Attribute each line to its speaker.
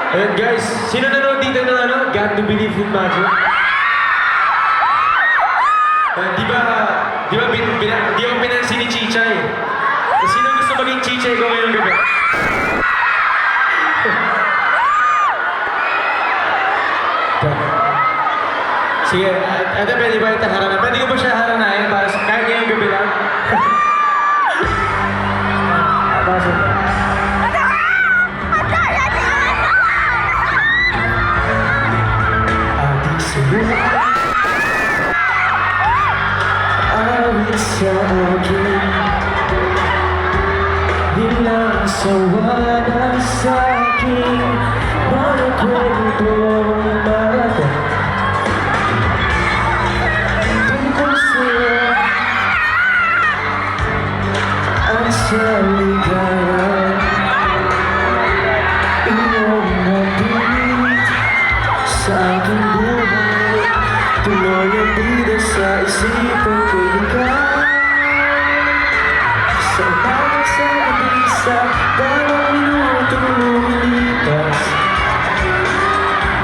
Speaker 1: Ayun guys, sino nanood dito ng ano? Got to Believe in Magic? Di ba pinansin ni Chicha eh? Sino gusto maging Chicha ko ngayong gabi? Sige, ate pwede ba ito harana? Pwede ko ba siya haranahin para kahit ngayong gabi lang? Pasok. Awit sa akin, bilang sawa na